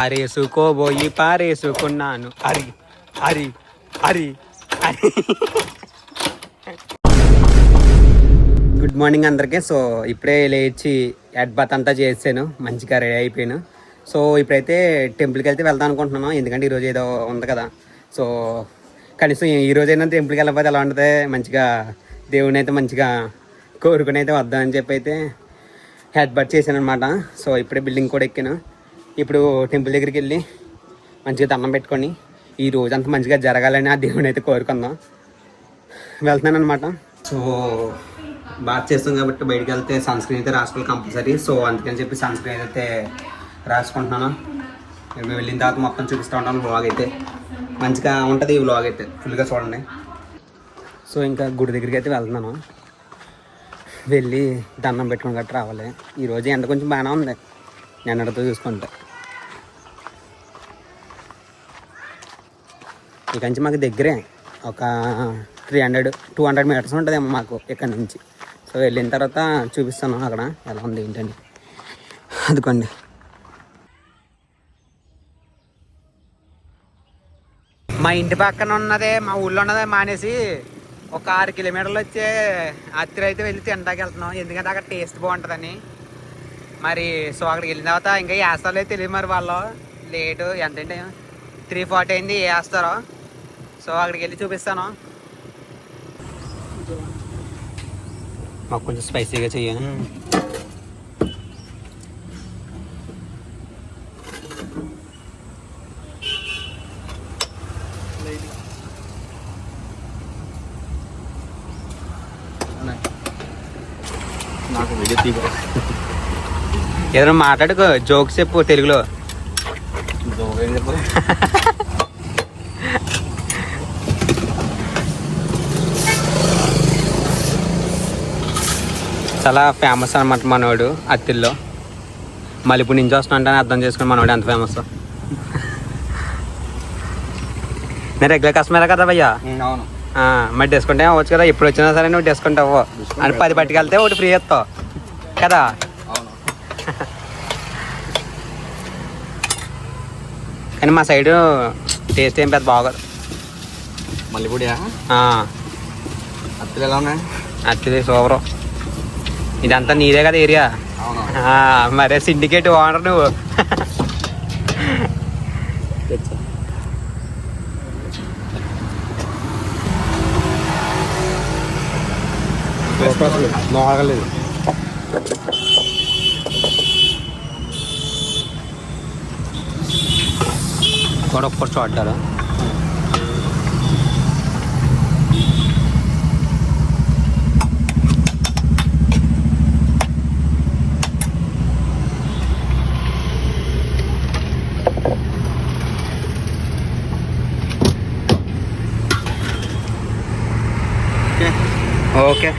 పారేసుకోబోయి పారేసుకున్నాను అరి అరి అరి అరి. Good morning అందరికీ. So ఇప్పుడే లేచి హెడ్ బాత్ అంతా చేసాను, మంచిగా రెడీ అయిపోయాను. సో ఇప్పుడైతే టెంపుల్కి వెళ్తే వెళ్దాం అనుకుంటున్నాను, ఎందుకంటే ఈరోజు ఏదో ఉంది కదా. సో కనీసం ఈ రోజైనా టెంపుల్కి వెళ్ళకపోతే ఎలా ఉంటుంది, మంచిగా దేవుని అయితే మంచిగా కోరుకుని అయితే వద్దామని చెప్పి అయితే హెడ్ బాత్ చేశాను అనమాట. సో ఇప్పుడే బిల్డింగ్ కూడా ఎక్కాను. ఇప్పుడు టెంపుల్ దగ్గరికి వెళ్ళి మంచిగా దండం పెట్టుకొని ఈ రోజంతా మంచిగా జరగాలని ఆ దేవుని అయితే కోరుకుందాం. వెళ్తున్నాను అనమాట. సో బాత్ చేస్తాం కాబట్టి బయటికి వెళ్తే సన్ స్క్రీన్ అయితే రాసుకోవాలి కంపల్సరీ. సో అందుకని చెప్పి సన్ స్క్రీన్ అయితే రాసుకుంటున్నాను. మేము వెళ్ళిన తర్వాత మొత్తం చూపిస్తూ ఉంటాను. వ్లాగ్ అయితే మంచిగా ఉంటుంది, ఈ వ్లాగ్ అయితే ఫుల్గా చూడండి. సో ఇంకా గుడి దగ్గరికి అయితే వెళ్తున్నాను, వెళ్ళి దండం పెట్టుకుని గట్రా రావాలి. ఈరోజు ఎండ కొంచెం బాగానే ఉంది నిన్నటితో చూసుకుంటే. ఇక నుంచి మాకు దగ్గరే ఒక 300-200 మీటర్స్ ఉంటుందేమో మాకు ఇక్కడ నుంచి. సో వెళ్ళిన తర్వాత చూపిస్తాను అక్కడ ఎలా ఉంది ఏంటని. అందుకోండి, మా ఇంటి పక్కన ఉన్నదే, మా ఊళ్ళో ఉన్నదే మానేసి ఒక 6 కిలోమీటర్లు వచ్చే అత్తిరి అయితే వెళ్ళి తినడానికి వెళ్తున్నాం, ఎందుకంటే అక్కడ టేస్ట్ బాగుంటుందని. మరి సో అక్కడికి వెళ్ళిన తర్వాత ఇంకా వేస్తారో తెలియదు, మరి వాళ్ళు లేటు ఎంతంటే 3:40 అయింది, వేస్తారో. సో అక్కడికి వెళ్ళి చూపిస్తాను. మాకు కొంచెం స్పైసీగా చెయ్యాలి. నాకు వీడియో తీయ ఏదైనా మాట్లాడుకో, జోక్స్ చెప్పు తెలుగులో. చాలా ఫేమస్ అనమాట మనోడు అత్తిల్లో. మళ్ళీ నుంచి వస్తున్నా అర్థం చేసుకుని మనోడు ఎంత ఫేమస్. నేను రెగ్యులర్ కస్టమర్ కదా భయ్యా. అవును, మరి డిస్కౌంట్ ఏమి అవ్వచ్చు కదా, ఎప్పుడు వచ్చినా సరే నువ్వు డిస్కౌంట్ అవ్వవు అని 10 పట్టుకెళ్తే ఒకటి ఫ్రీ ఇస్తావు కదా. కానీ మా సైడు టేస్ట్ ఏం పెద్ద బాగోదు. మళ్ళీ అత్తిలు ఎలా ఉన్నాయి? అత్తిది సూపరు. ఇదంతా నీదే కదా ఏరియా. మరే సిండికేట్ ఓనర్ నువ్వు. బాగలేదు. కూడా ఒక్కరు చూడ్డారు. ఓకే,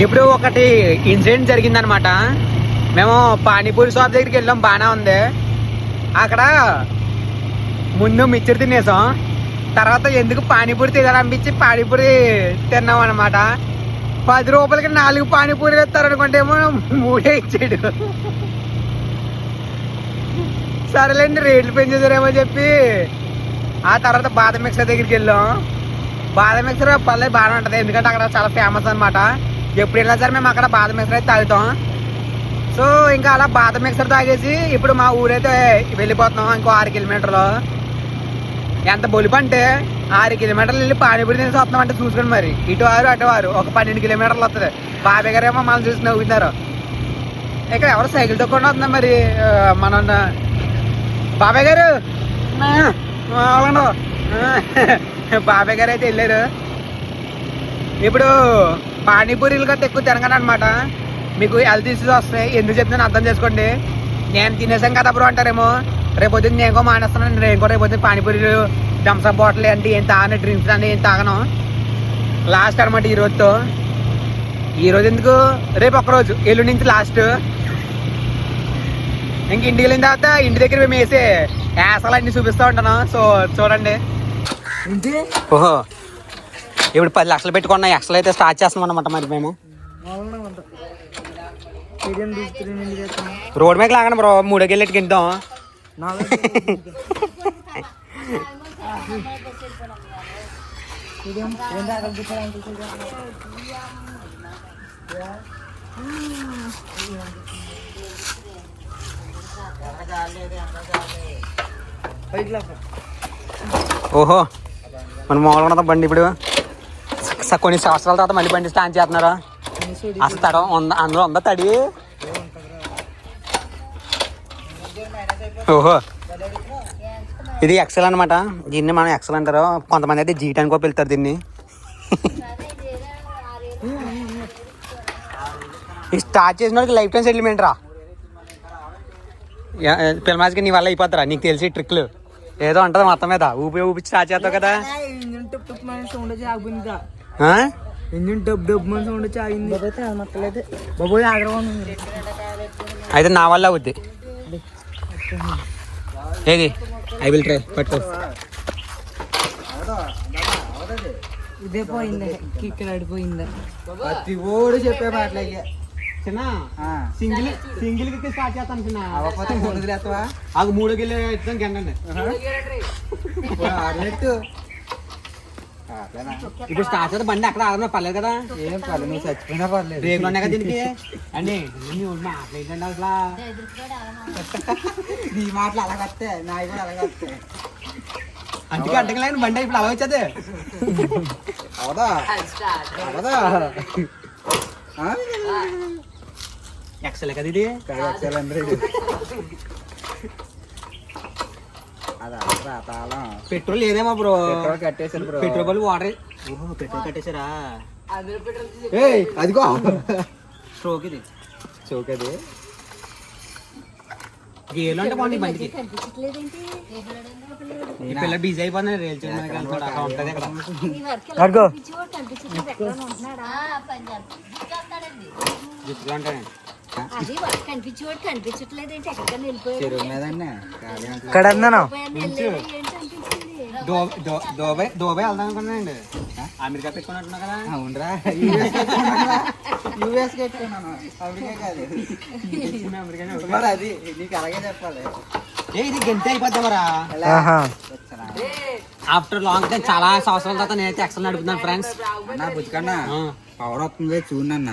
ఇప్పుడు ఒకటి ఇన్సిడెంట్ జరిగిందనమాట. మేము పానీపూరి షాప్ దగ్గరికి వెళ్ళాం, బాగానే ఉంది. అక్కడ ముందు మిక్చర్ తినేసాం, తర్వాత ఎందుకు పానీపూరి తినాలనిపించి పానీపూరి తిన్నాం అనమాట. 10 రూపాయలకి 4 పానీపూరీలు ఇస్తారనుకుంటే ఏమో 3 ఇచ్చాడు. సరేలేండి రేట్లు పెంచేసారేమో చెప్పి ఆ తర్వాత బాదం మిక్సర్ దగ్గరికి వెళ్ళాం. బాదం మిక్సర్ పర్లేదు బాగానే ఉంటుంది, ఎందుకంటే అక్కడ చాలా ఫేమస్ అనమాట. ఎప్పుడు వెళ్ళినా సరే మేము అక్కడ బాదం మిక్సర్ అయితే తాగుతాం. సో ఇంకా అలా బాదం మిక్సర్ తాగేసి ఇప్పుడు మా ఊరైతే వెళ్ళిపోతున్నాం. ఇంకో 6 కిలోమీటర్లు. ఎంత బొలిపంటే 6 కిలోమీటర్లు వెళ్ళి పానీపూరి తినేసి వస్తున్నాం అంటే చూసుకోండి. మరి ఇటు వారు అటు వారు ఒక 12 కిలోమీటర్లు వస్తుంది. బాబాయ్ గారు ఏమో మనం చూసి నవ్వుతారు. ఇక్కడ ఎవరు సైకిల్ తొక్కకుండా వస్తున్నాం. మరి మనం బాబాయ్ గారు బాబాయ్ గారు అయితే వెళ్ళారు. ఇప్పుడు పానీపూరీలు గట్రా ఎక్కువ తినగానే అనమాట మీకు హెల్త్ ఇష్యూస్ వస్తాయి. ఎందుకు చెప్తున్నాను అర్థం చేసుకోండి. నేను తినేసాం కదా బ్రో అంటారేమో, రేపొద్దున నేను కూడా మానేస్తున్నాను. నేను కూడా రేపొద్దున పానీపూరీలు థమ్స్అప్ బాటిల్ అంటే ఏం తాగను, డ్రింక్స్ అంటే ఏం తాగను. లాస్ట్ అనమాట ఈరోజుతో. ఈరోజు ఎందుకు, రేపు ఒక్కరోజు, ఎల్లుండి నుంచి లాస్ట్. ఇంక ఇంటికి వెళ్ళిన తర్వాత ఇంటి దగ్గర మేము వేసే యాసలు అన్ని చూపిస్తూ ఉంటాను. సో చూడండి. ఓహో ఇప్పుడు 10 లక్షలు పెట్టుకున్న ఎక్స్ట్రా అయితే స్టార్ట్ చేస్తాం అన్నమాట మరి మేము. రోడ్ మీద లాగండి బ్రో, 3 గెల్లెట్కి ఇంటాం. ఓహో మన మామూలుగా బండి ఇప్పుడు కొన్ని సంవత్సరాల తర్వాత మళ్ళీ బండి స్టార్ట్ చేస్తున్నారు. అసలు తడ అందులో ఉందా తడి? ఓహో ఇది ఎక్సెల్ అనమాట. దీన్ని మనం ఎక్సెల్ అంటారు, కొంతమంది అయితే జీట్ అనుకో పిలుతారు దీన్ని. ఈ స్టార్ట్ చేసిన వాళ్ళకి లైఫ్ టైం సెటిల్మెంట్ రా. పిల్లమాజకి నీ వల్ల అయిపోతారా, నీకు తెలిసి ట్రిక్లు ఏదో ఉంటుంది మొత్తం మీద. ఊపి స్టార్ట్ చేస్తావు కదా. ఇంజిన్ డబ్ డబ్ మన సౌండ్ వచ్చి ఆగింది. బాబోయ్ ఆగ్రహం. అయితే నా వల్ల అవుద్ది. ఏది ఐ విల్ ట్రై పట్టు. ఇదే పోయింది, కిక్ అడిపోయింది. ప్రతి ఓడు చెప్పే మాటలే. చిన్న సింగిల్ కి స్టార్ట్ చేస్తాను చిన్న. వదిలేస్తావా? ఆకు 3 గిల్లె ఎత్తాం గంటండి. ఇప్పుడు స్టార్ట్ చేస్తే బండి అక్కడ ఆగడం పర్లేదు కదా. ఏం పర్లేదు, నువ్వు చచ్చిపోయినా పర్లేదు. రేపులు ఉన్నాయి కదా దీనికి అండి. మాట్లాడండి అసలు నీ మాటలు అలాగత్తే, నాయి కూడా అలాగత్తే. అంటికి అంటకి లేని బండి ఇప్పుడు అలా వచ్చేది. అవదా అవదా ఎక్సెల్ కదా ఇది. పెట్రోల్ లేదేమో బ్రో. పెట్రోల్ కట్టేసారు బ్రో. పెట్రోల్ బల్ వాటర్. ఓహో పెట్రోల్ కట్టేసారా? అదిగో స్ట్రోక్ ఇది. చౌక్ అది గేర్లు అంటే బాగుంది బండికి. ఈ పిల్ల బిజీ అయిపోతుంది. రేల్ ఉంటుంది అక్కడ జిప్లో ఉంటాయి. చెరువు మీదనే దోబాయ్ వెళ్దాం అనుకున్నానండి. అమెరికా పెట్టుకున్నట్టున్నా కదా. అవునరా, యూఎస్ పెట్టుకున్నాను, అమెరికా కాదు. మరి అది నీకు అలాగే చెప్పాలి. ఇది గంతే అయిపోద్ది మరా. ఆఫ్టర్ లాంగ్ టైం చాలా సంవత్సరాల తర్వాత నేనైతే ఎక్సెల్ నడుపుతున్నాను ఫ్రెండ్స్. అన్నా బుజ్జికన్నా పవర్ వస్తుంది చూడన్న.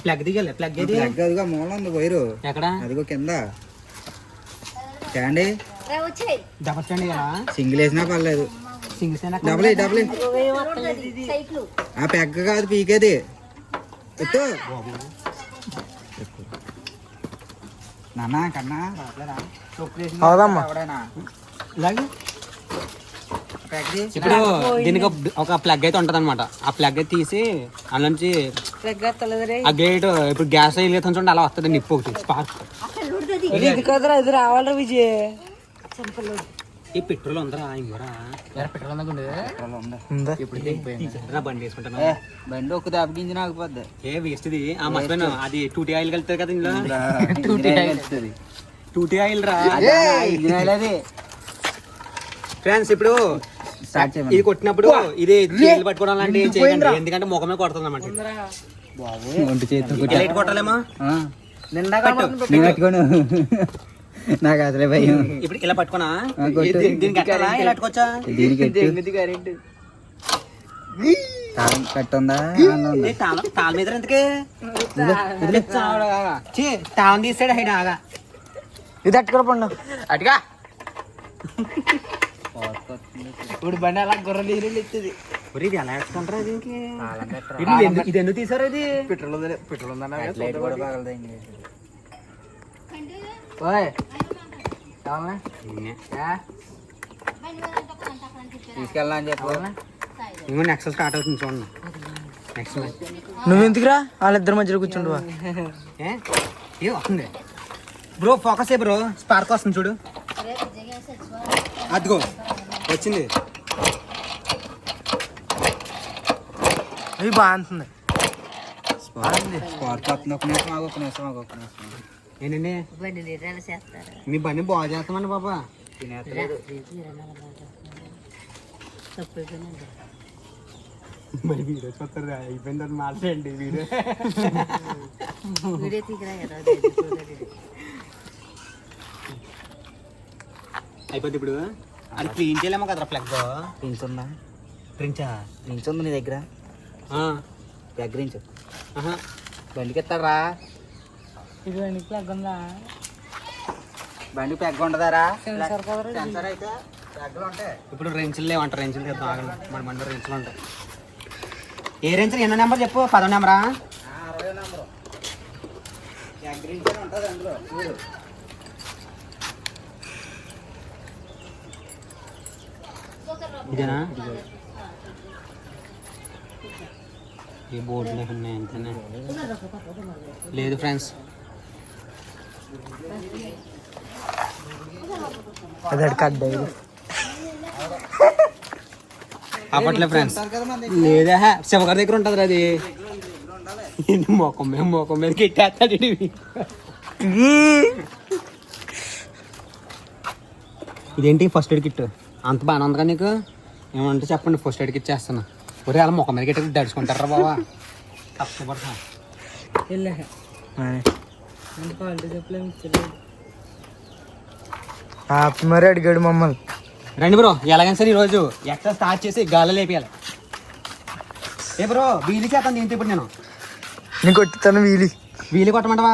ప్లగ్ దిగాలి. ప్లగ్ ఏది? ప్లగ్ అదిగో మూల ఉంది వైరు. ఎక్కడ? అదిగో కింద చూడండి. దబచ్చండి కదా. సింగిల్ వేసినా పర్లేదు, డబుల్ డబుల్. ఆ పెగ్గ కాదు పీకేది. ఎత్తు నాన్న కన్నా ఇప్పుడు దీనికి ఒక ప్లగ్ అయితే ఉంటది అనమాట. ఆ ప్లగ్ అయితే తీసి అందులో నుంచి ఆ గేట్ ఇప్పుడు గ్యాస్ చూడండి అలా వస్తుంది నిప్పు ఒకటి స్పార్క్. ఇది రావాలరా విజయ్. ఈ పెట్రోల్ ఉందరా ఇంకోరా? పెట్రోల్ బండి వేసుకుంటాను. బండి ఒక దెబ్బకించిన ఆగిపోద్ది. ఏ వేస్ట్ ఇది. ఆ మర్చిపోయాను, అది 2T ఆయిల్ కలుగుతుంది కదా ఇందులో. 2T ఆయిల్ రా ఫ్రెండ్స్. ఇప్పుడు ఇది కొట్టినప్పుడు ఇది చేతులు పట్టుకోవడం లాంటి ఏం చేయకండి, ఎందుకంటే ముఖమే కొడుతుంది అన్నమాట. లైట్ కొట్టాలేమో. పట్టుకోను, నాకు అసలే భయం. ఇప్పుడు ఇలా పట్టుకున్నా దీనికి కట్టాలా? ఇలా పట్టుకోవచ్చా? కట్టుందా? తాళ మీద ఎందుకే తాళం తీసాడు హైడ్ ఆగా. ఇది అట్టుకోడ పండు అటుగా. ఇప్పుడు బండి అలా గుర్ర నీళ్ళు ఇస్తుంది. ఇది ఎలా వేసుకుంటారా దీనికి? ఇది ఎందుకు తీసారు? ఇది పెట్రోల్ ఉందన్నా కూడా పగలదండి. తీసుకెళ్ళా అని చెప్పు. ఇంకో నెక్స్ట్ స్టార్ట్ అవుతుంది చూడండి. నెక్స్ట్ నువ్వెందుకురా వాళ్ళిద్దరి మధ్యలో కూర్చుంటువా? ఏ వస్తుంది బ్రో, ఫోకస్ ఏ బ్రో, స్పార్క్ వస్తుంది చూడు. అదిగో వచ్చింది. అది బాగుంటుంది. స్పార్క్ వస్తుంది. ఒక నిమిషం ఆగు, ఒక నిమిషం ఆగు, ఒక నిమిషం. ఏంటండి మీ బండి బాగా చేస్తామండి బాబా. మరి వీడియో చూస్తారు అయిపోయిన తర్వాత మాట్లాడండి వీడియో. అయిపోద్ది ఇప్పుడు. అది క్లీన్ చేయలేమో కదరా ప్లగ్. ప్రింట్స్ ఉందా? ప్రించా ప్రింట్స్ ఉంది నీ దగ్గర? దగ్గరించు. బండికి ఎత్తారా? ఇది బండికి ప్లగ్ ఉందా? బండి ప్లగ్ ఉండదారా? సెన్సర్ అయితే ప్లగ్లు ఉంటాయి. ఇప్పుడు రెంచులు లేవంటారు. రెంచులు తెద్దాం ఆగండి. మన మండలో రెంచులు ఉంటాయి. ఏ రెంచులు ఎన్నో నెంబర్ చెప్పు? 10వ నెంబరా? 60వ నెంబరు. ప్లగ్ రించ్ ఉంటుంది అందులో చూడు. ఇదేనా? ఏ బోర్డు ఉన్నాయి అంతేనే. లేదు ఫ్రెండ్స్, అది కట్ అప్పట్లో ఫ్రెండ్స్ లేదా శివగారి దగ్గర ఉంటుంది అది. మొఖం మీద కెట్టేస్తాడు. ఇదేంటి ఫస్ట్ ఎయిడ్ కిట్ అంత బాగానే ఉంది కదా నీకు? ఏమంటే చెప్పండి, ఫస్ట్ ఎయిడ్ కిట్ చేస్తాను. ఒరే అలా మొఖం మీద కెట్టి దడుచుకుంటారా బాబా? కష్టపడతా మరి అడిగాడు మమ్మల్ని. రండి బ్రో, ఎలాగైనా సరే ఈరోజు ఎక్స్ట్రా స్టార్ట్ చేసి గాల్లో లేపేయాలి. ఏ బ్రో వీలు చేస్తాను ఏంటి ఇప్పుడు నేను? నీకు కొట్టుతాను వీలు కొట్టమంటావా?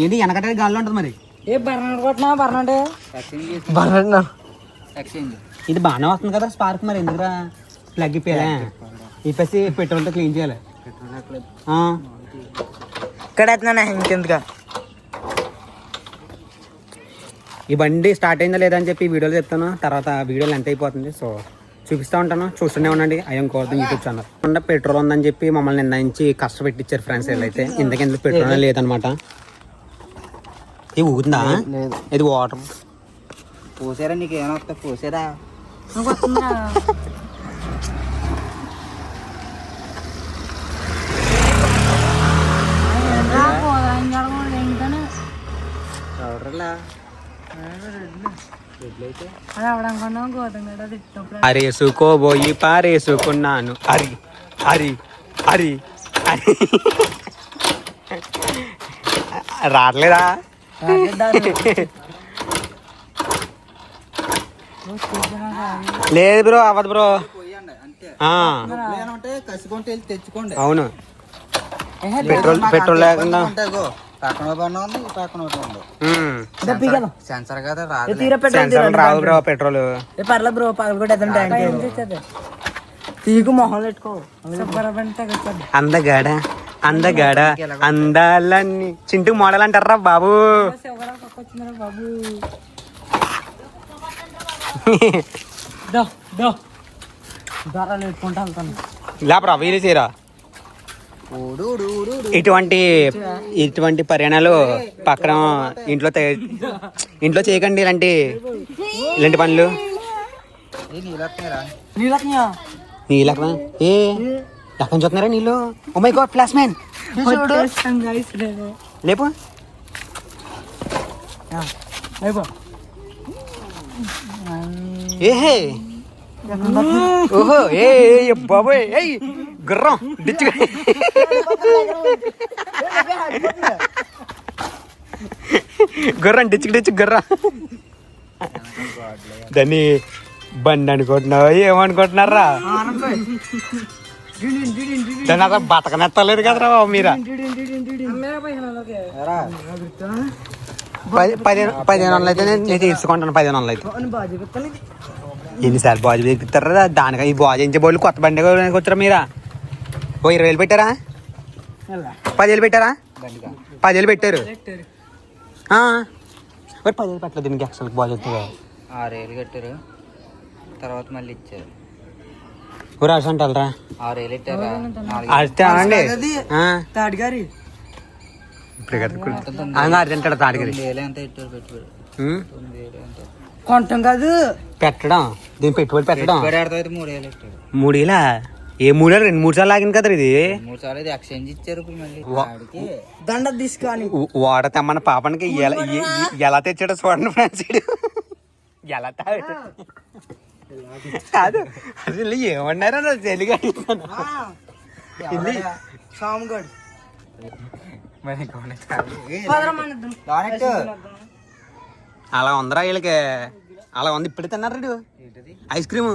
ఏంటి వెనకటే గాల్లో ఉంటుంది మరి. ఏ బర్నాడు కొట్టినా బర్నాడు ఇది బాగానే వస్తుంది కదా స్పార్క్. మరి ఎందుకురా ప్లగ్ ఇప్పేయాలి? ఇప్పేసి పెట్రోల్తో క్లీన్ చేయాలి. ఇక్కడ ఎత్తున్నా ఇంకెందుక. ఈ బండి స్టార్ట్ అయిందా లేదా అని చెప్పి వీడియోలో చెప్తాను. తర్వాత వీడియోలు ఎంత అయిపోతుంది సో చూపిస్తూ ఉంటాను, చూస్తూనే ఉండండి. అయ్యం కోరుతుంది యూట్యూబ్ ఛానల్. పెట్రోల్ ఉందని చెప్పి మమ్మల్ని నిర్ణయించి కష్టపెట్టించారు ఫ్రెండ్స్. వీళ్ళైతే ఇంతకెందుకు పెట్రోల్ లేదనమాట. ఇది ఊగుతుందా? ఇది వాటర్ పోసారా? నీకు ఏమైనా వస్తా పోసారా? అరేసుకోబోయి పారేసుకున్నాను. అరి అరి అరి అరి రావట్లేదా? లేదు బ్రో, అవ్వదు బ్రో. కసుకుంటే వెళ్ళి తెచ్చుకోండి. అవును, పెట్రోల్ లేకుండా పక్కన ఉంది పక్కన సెన్సర్ కదా సెన్సర్ రావు బ్రో. పెట్రోల్ పర్లేదు బ్రో, పగలు కూడా తీగు మొహం పెట్టుకో. అందగాడ అందగాడ అందాలన్నీ చింటూ మోడల్ అంటారా బాబు. లేపరా వీలు చేయరా. ఇటువంటి పరిణాలు పక్కన ఇంట్లో చేయకండి. ఇలాంటి పనులు నీళ్ళ ఏ ఎక్కడ చూస్తున్నారా నీళ్ళు? Oh my god flash man లేపు. ఏహే ఓహో ఏ బాబోయ్ ఏయ్ గుర్రం డిచ్చు గుర్రం డిచ్చు గుర్రం. దాన్ని బండి అనుకుంటున్నావు ఏమనుకుంటున్నారా? దాన్ని అసలు బతకనెత్తలేదు కదరా బాబు మీరా. 1500 అయితే నేను తీసుకుంటాను. 1500 అయితే ఎన్నిసార్లు బాజు తెప్పిస్తారా? దానికి ఈ బాజు ఎంచే బోళ్ళు కొత్త బండి వచ్చారా మీరా? ఓ 20,000 పెట్టారా? 10,000 పెట్టారా? 10,000 పెట్టారు. మరి 10,000 పెట్టలేదు దీనికి. అసలు బాజు వస్తుంది 6,000 కట్టారు, తర్వాత మళ్ళీ ఇచ్చారు. ఊరు అసలు అంటారా? 6,000 ఇచ్చారా? అండి తాడిగారి ఇప్పుడు తింటాడు తాడిగారి. ఎంత ఇచ్చారు పెట్టుబడి? 9,000 ఎంత కొంటాం కాదు పెట్టడం. దీని పెట్టుబడి పెట్టడం 3,000 ఇచ్చారు. 3,000 ఏ 3,000? 2-3 సార్లు ఆగింది కదా ఇది. 3 సార్లు ఇది ఎక్స్చేంజ్ ఇచ్చారు. ఇప్పుడు మళ్ళీ దండ తీసుకొని వాడ తెమ్మన్న పాపనికి ఎలా తెచ్చాడో చూడండి ఫ్రెండ్స్. ఎలా తాగాడు కాదు అసలు ఏమన్నారో నాకు తెలుగు అడుగుతాను. సాముగడ్ అలా ఉందరా వీళ్ళకి, అలా ఉంది. ఇప్పుడు తిన్నారు ఐస్ క్రీమ్.